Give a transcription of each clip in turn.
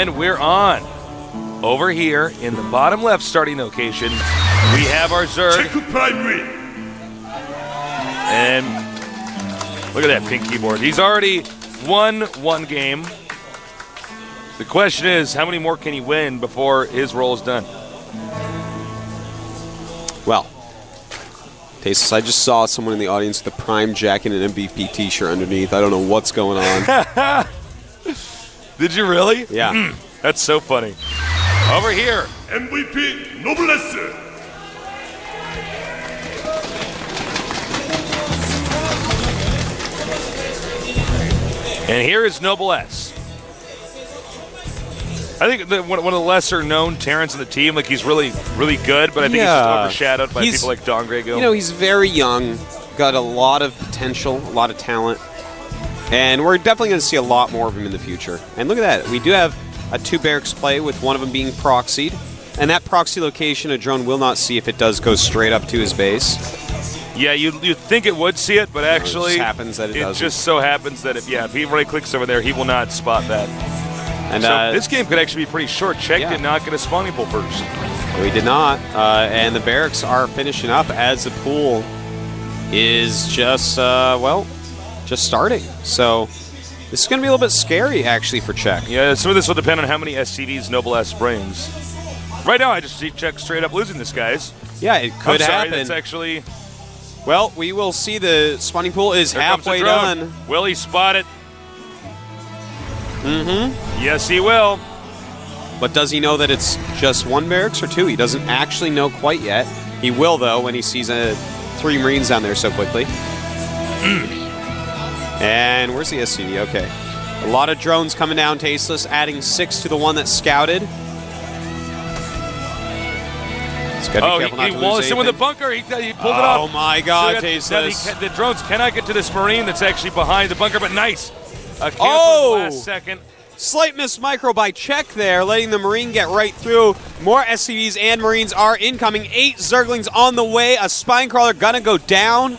And we're on. Over here in the bottom left starting location, we have our Zerg. And look at that pink keyboard. He's already won one game. The question is, how many more can he win before his role is done? Well, Tasteless, I just saw someone in the audience with a Prime jacket and an MVP t-shirt underneath. I don't know what's going on. Did you really? Yeah. That's so funny. Over here. MVP Noblesse. And here is Noblesse. I think one of the lesser-known Terrans in the team, like he's really, really good, but I think he's just overshadowed by people like Don Grego. You know, he's very young, got a lot of potential, a lot of talent, and we're definitely going to see a lot more of him in the future. And look at that. We do have a 2 barracks play with one of them being proxied, and that proxy location a drone will not see if it does go straight up to his base. Yeah, you'd think it would see it, but actually it just happens that it doesn't. Just so happens that if he right-clicks over there, he will not spot that. And so this game could actually be pretty short. Czech did not get a spawning pool first. We did not. And the barracks are finishing up as the pool is just, just starting. So this is going to be a little bit scary, actually, for Czech. Yeah, some of this will depend on how many SCVs Noblesse brings. Right now, I just see Czech straight up losing this, guys. Yeah, it could happen. That's actually... Well, we will see. The spawning pool is halfway done. Will he spot it? Mm-hmm. Yes, he will. But does he know that it's just 1 barracks or 2? He doesn't actually know quite yet. He will, though, when he sees 3 Marines down there so quickly. And where's the SCV? Okay. A lot of drones coming down, Tasteless, adding 6 to the one that's scouted. He walls in with the bunker. He pulled it up. Oh my God, Tasteless. The drones cannot get to this Marine that's actually behind the bunker, but nice. Last second. Slight miss micro by Czech there, letting the Marine get right through. More SCVs and Marines are incoming. 8 Zerglings on the way. A spine crawler gonna go down.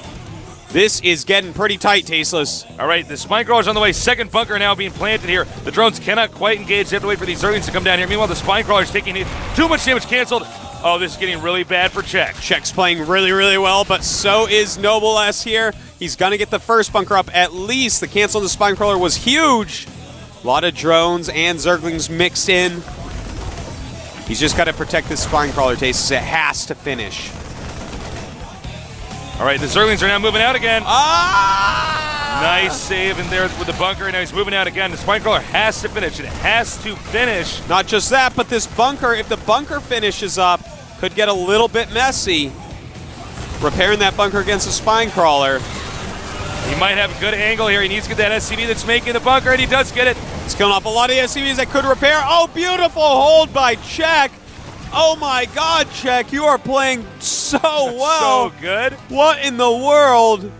This is getting pretty tight, Tasteless. All right, the spine crawler's on the way. Second bunker now being planted here. The drones cannot quite engage. They have to wait for these Zerglings to come down here. Meanwhile, the spine crawler's taking too much damage canceled. Oh, this is getting really bad for Czech. Czech's playing really, really well, but so is Noblesse here. He's going to get the first bunker up at least. The cancel on the spine crawler was huge. A lot of drones and Zerglings mixed in. He's just got to protect this spine crawler, Tasteless. It has to finish. All right, the Zerglings are now moving out again. Ah! Nice save in there with the bunker. Now he's moving out again. The spine crawler has to finish. It has to finish. Not just that, but this bunker, if the bunker finishes up, could get a little bit messy. Repairing that bunker against the spine crawler. He might have a good angle here. He needs to get that SCV that's making the bunker, and he does get it. It's killing off a lot of SCVs that could repair. Oh, beautiful hold by Czech. Oh my God, Czech, you are playing so well. So good. What in the world?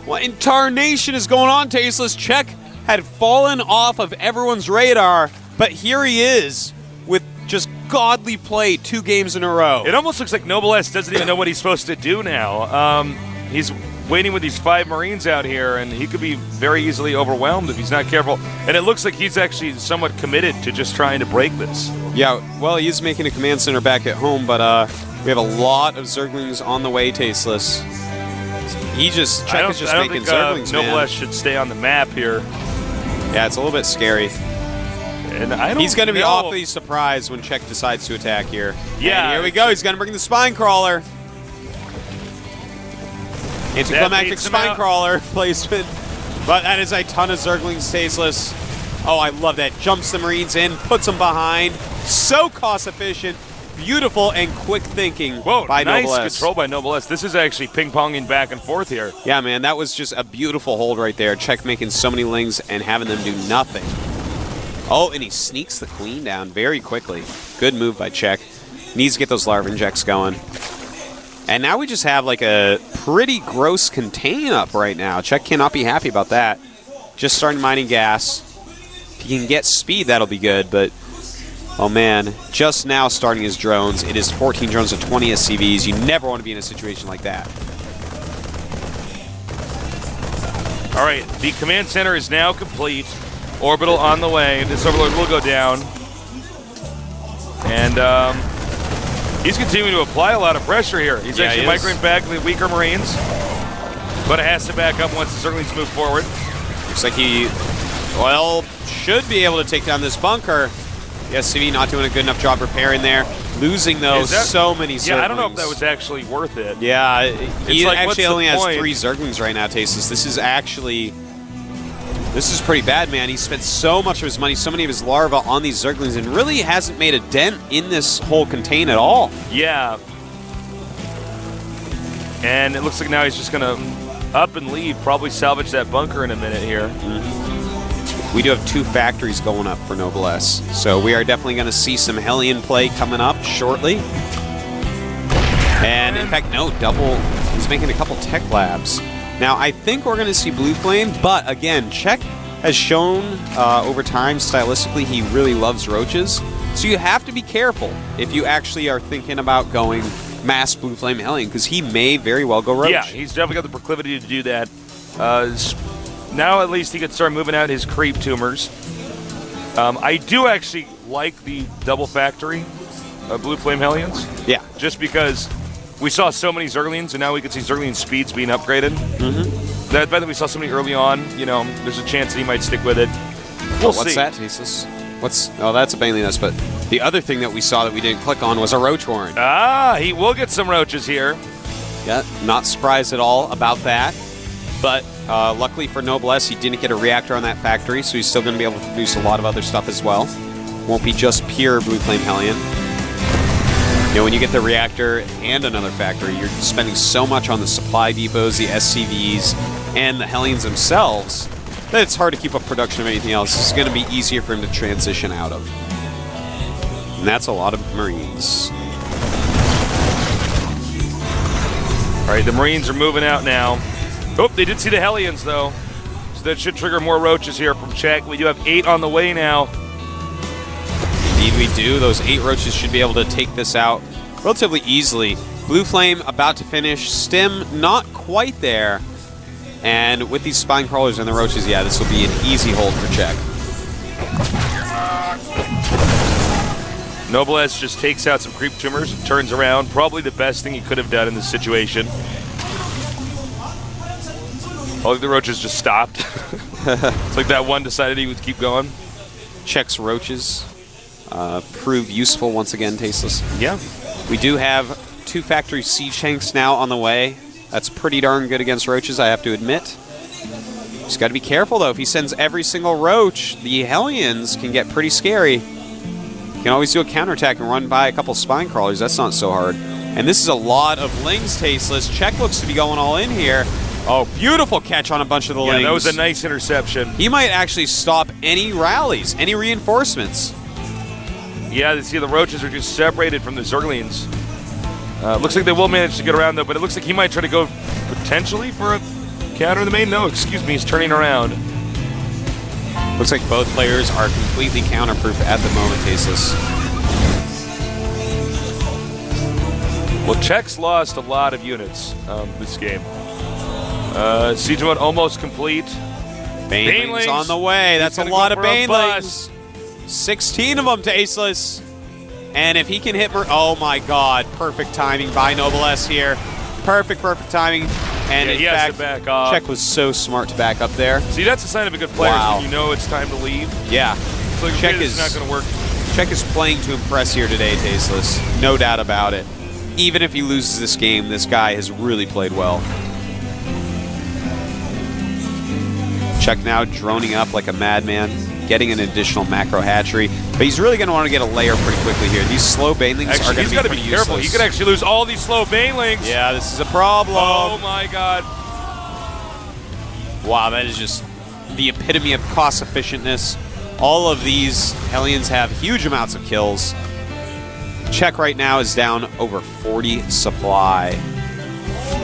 What in tarnation is going on, Tasteless? Czech had fallen off of everyone's radar, but here he is with just godly play 2 games in a row. It almost looks like Noblesse doesn't even know what he's supposed to do now. He's waiting with these 5 Marines out here, and he could be very easily overwhelmed if he's not careful. And it looks like he's actually somewhat committed to just trying to break this. Yeah, well, he's making a command center back at home, but we have a lot of Zerglings on the way, Tasteless. Czech is just making Zerglings, man. Noblesse should stay on the map here. Yeah, it's a little bit scary. And he's going to be awfully surprised when Czech decides to attack here. Yeah. And here we go. He's going to bring the spine crawler. Anticlimactic spine crawler placement. But that is a ton of Zerglings, Tasteless. Oh, I love that. Jumps the Marines in, puts them behind. So cost efficient. Beautiful and quick thinking by Noblesse. Nice control by Noblesse. This is actually ping-ponging back and forth here. Yeah, man, that was just a beautiful hold right there. Czech making so many lings and having them do nothing. Oh, and he sneaks the queen down very quickly. Good move by Czech. Needs to get those larva injects going. And now we just have like a pretty gross contain up right now. Czech cannot be happy about that. Just starting mining gas. If he can get speed, that'll be good, but oh man, just now starting his drones. It is 14 drones to 20 SCVs. You never want to be in a situation like that. All right, the command center is now complete. Orbital on the way. This Overlord will go down. And he's continuing to apply a lot of pressure here. He's actually microing back the weaker Marines. But it has to back up once the Zerglings move forward. Looks like he, well, should be able to take down this bunker. The SCV not doing a good enough job repairing there. Losing, though, so many Zerglings. Yeah, I don't know if that was actually worth it. Yeah, he like, actually only has point? 3 Zerglings right now, Tasteless. This is actually... This is pretty bad, man. He spent so much of his money, so many of his larvae on these Zerglings, and really hasn't made a dent in this whole contain at all. Yeah. And it looks like now he's just going to up and leave, probably salvage that bunker in a minute here. We do have 2 factories going up for Noblesse, so we are definitely going to see some Hellion play coming up shortly. And in fact, no, double. He's making a couple tech labs. Now, I think we're going to see Blue Flame, but again, Czech has shown over time, stylistically, he really loves roaches. So you have to be careful if you actually are thinking about going mass Blue Flame Hellion, because he may very well go roach. Yeah, he's definitely got the proclivity to do that. Now at least he can start moving out his creep tumors. I do actually like the double factory Blue Flame Hellions. Yeah. Just because we saw so many Zerglings, and now we can see Zergling speeds being upgraded. That fact that we saw so many early on, you know, there's a chance that he might stick with it. We'll see. What's that, Tasteless? Oh, that's a Baneling Nest, but the other thing that we saw that we didn't click on was a Roach Horn. He will get some roaches here. Yeah, not surprised at all about that. But luckily for Noblesse, he didn't get a reactor on that factory, so he's still going to be able to produce a lot of other stuff as well. Won't be just pure Blue Flame Hellion. You know, when you get the reactor and another factory, you're spending so much on the supply depots, the SCVs, and the Hellions themselves that it's hard to keep up production of anything else. It's going to be easier for him to transition out of. And that's a lot of Marines. All right, the Marines are moving out now. Oh, they did see the Hellions, though. So that should trigger more roaches here from Czech. We do have 8 on the way now. Indeed we do. Those 8 roaches should be able to take this out relatively easily. Blue Flame about to finish. Stim not quite there. And with these spine crawlers and the roaches, yeah, this will be an easy hold for Czech. Noblesse just takes out some creep tumors and turns around. Probably the best thing he could have done in this situation. All of the roaches just stopped. It's like that one decided he would keep going. Czech's roaches prove useful once again, Tasteless. Yeah. We do have 2 factory siege tanks now on the way. That's pretty darn good against roaches, I have to admit. Just got to be careful, though. If he sends every single roach, the Hellions can get pretty scary. You can always do a counterattack and run by a couple spine crawlers. That's not so hard. And this is a lot of Lings, Tasteless. Czech looks to be going all in here. Oh, beautiful catch on a bunch of the Lings. Yeah, that was a nice interception. He might actually stop any rallies, any reinforcements. Yeah, you see the roaches are just separated from the Zerglings. Looks like they will manage to get around, though, but it looks like he might try to go potentially for a counter in the main. No, excuse me, he's turning around. Looks like both players are completely counterproof at the moment, Tasteless. Well, Czech's lost a lot of units this game. Siege mode almost complete. Banelings on the way. That's a lot of Banelings. 16 of them, Tasteless. And if he can hit... Oh, my God. Perfect timing by Noblesse here. Perfect timing. And in fact, back off. Czech was so smart to back up there. See, that's a sign of a good player when you know it's time to leave. Yeah. So Czech is not going to work. Czech is playing to impress here today, Tasteless. No doubt about it. Even if he loses this game, this guy has really played well. Czech now droning up like a madman, getting an additional macro hatchery, but he's really going to want to get a layer pretty quickly here. These slow Banelings are going to be got to be careful. useless. He could actually lose all these slow Banelings. Yeah, this is a problem. Oh my God. Wow, that is just the epitome of cost efficientness. All of these Hellions have huge amounts of kills. Czech right now is down over 40 supply.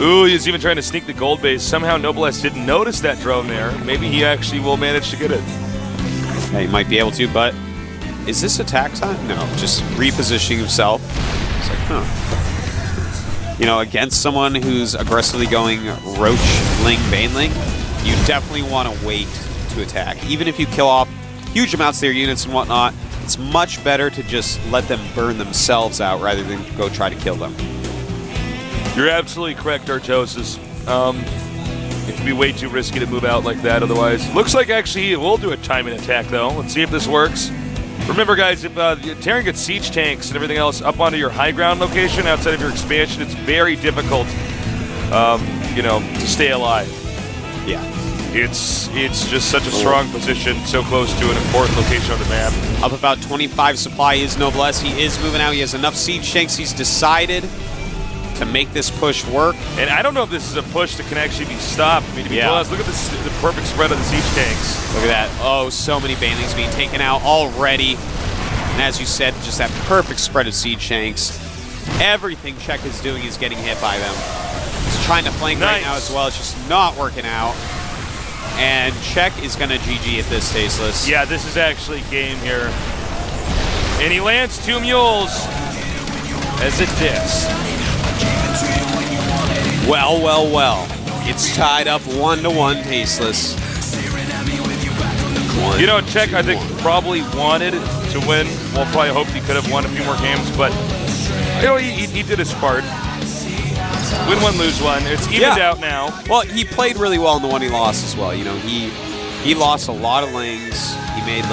Ooh, he's even trying to sneak the gold base. Somehow Noblesse didn't notice that drone there. Maybe he actually will manage to get it. Yeah, he might be able to, but is this attack time? No, just repositioning himself. It's like, huh. You know, against someone who's aggressively going Roach, Ling, Baneling, you definitely want to wait to attack. Even if you kill off huge amounts of their units and whatnot, it's much better to just let them burn themselves out rather than go try to kill them. You're absolutely correct, Artosis. It can be way too risky to move out like that otherwise. Looks like actually he will do a timing attack, though. Let's see if this works. Remember, guys, if Terran gets siege tanks and everything else up onto your high ground location outside of your expansion, it's very difficult, to stay alive. Yeah. It's just such a strong position, so close to an important location on the map. Up about 25 supply is Noblesse. He is moving out. He has enough siege tanks. He's decided to make this push work. And I don't know if this is a push that can actually be stopped. I mean, to be honest, look at the perfect spread of the siege tanks. Look at that. Oh, so many banelings being taken out already. And as you said, just that perfect spread of siege tanks. Everything Czech is doing is getting hit by them. He's trying to flank right now as well. It's just not working out. And Czech is going to GG at this, Tasteless. Yeah, this is actually game here. And he lands 2 mules as a diss. Well, well, well. It's tied up 1-1, Tasteless. Czech, I think, probably wanted to win. Well, probably hoped he could have won a few more games, but, he did his part. Win one, lose one. It's evened out now. Well, he played really well in the one he lost as well. He lost a lot of lanes. He made,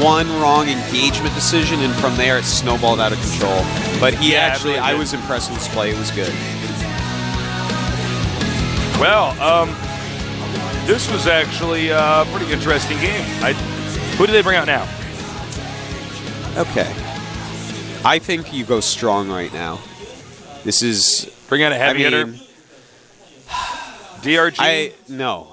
one wrong engagement decision, and from there it snowballed out of control. But I was impressed with his play. It was good. Well, this was actually a pretty interesting game. Who do they bring out now? Okay. I think you go strong right now. This is... Bring out a heavy hitter? DRG? No.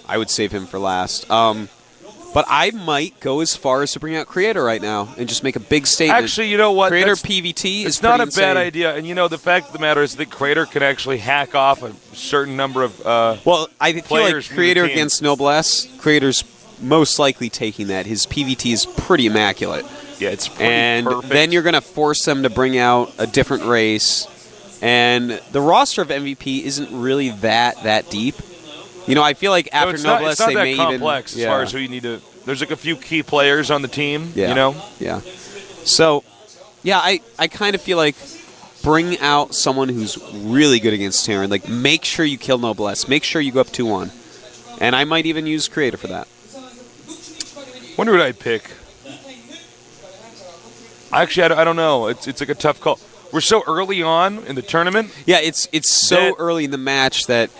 I would save him for last. But I might go as far as to bring out Creator right now and just make a big statement. Actually, you know what? Creator PVT is It's not a insane. bad idea. And, the fact of the matter is that Creator can actually hack off a certain number of well, I feel like players Creator against Noblesse, Creator's most likely taking that. His PVT is pretty immaculate. Yeah, it's pretty perfect. Then you're going to force them to bring out a different race. And the roster of MVP isn't really that deep. I feel like after Noblesse, they may even... It's not that complex as far as who you need to... There's a few key players on the team, Yeah. So, I kind of feel like bring out someone who's really good against Terran. Make sure you kill Noblesse. Make sure you go up 2-1. And I might even use Creator for that. Wonder what I'd pick. Actually, I don't know. It's a tough call. We're so early on in the tournament. Yeah, it's so early in the match that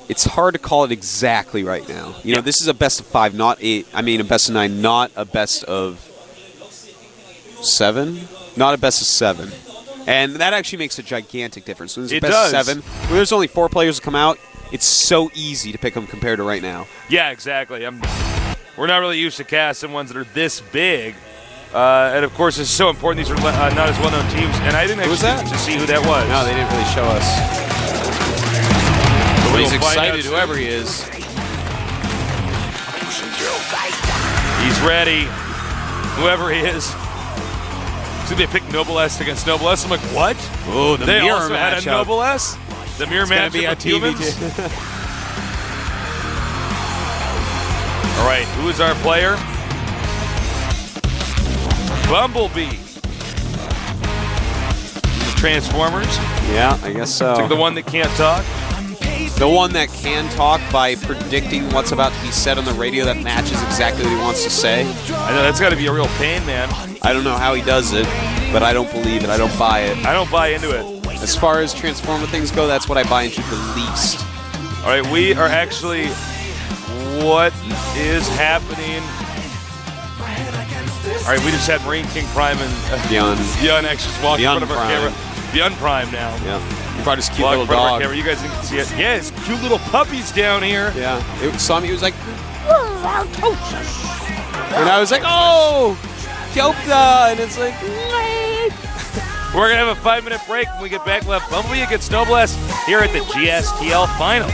it's hard to call it exactly right now. This is a best of 5, not 8. I mean, a best of 9, not a best of 7. Not a best of 7. And that actually makes a gigantic difference. When there's a best of 7, when there's only 4 players to come out, it's so easy to pick them compared to right now. Yeah, exactly. We're not really used to casting ones that are this big. And of course, it's so important. These are not as well-known teams, and I didn't actually get to see who that was. No, they didn't really show us. But he's excited, whoever he is. He's ready, whoever he is. So they picked Noblesse against Noblesse. I'm like, what? Oh, the they mirror also matchup. had a Noblesse? The mirror matchup with humans? All right, who is our player? Bumblebee. The Transformers. Yeah, I guess so. It's like the one that can't talk. The one that can talk by predicting what's about to be said on the radio that matches exactly what he wants to say. I know, that's got to be a real pain, man. I don't know how he does it, but I don't believe it. I don't buy it. I don't buy into it. As far as Transformer things go, that's what I buy into the least. All right, we are actually... What is happening? All right, we just had Marine King Prime and Beyond X just walk in front of our camera. Beyond Prime now. Yeah. He brought his cute walk little in front dog. Of our camera. You guys didn't see it. Yeah, it's cute little puppies down here. Yeah. It saw me. He was like, and I was like, oh, Kyopta. And it's like, we're going to have a 5-minute break. When we get back, we'll have Bumblebee against Noblesse here at the GSTL Finals.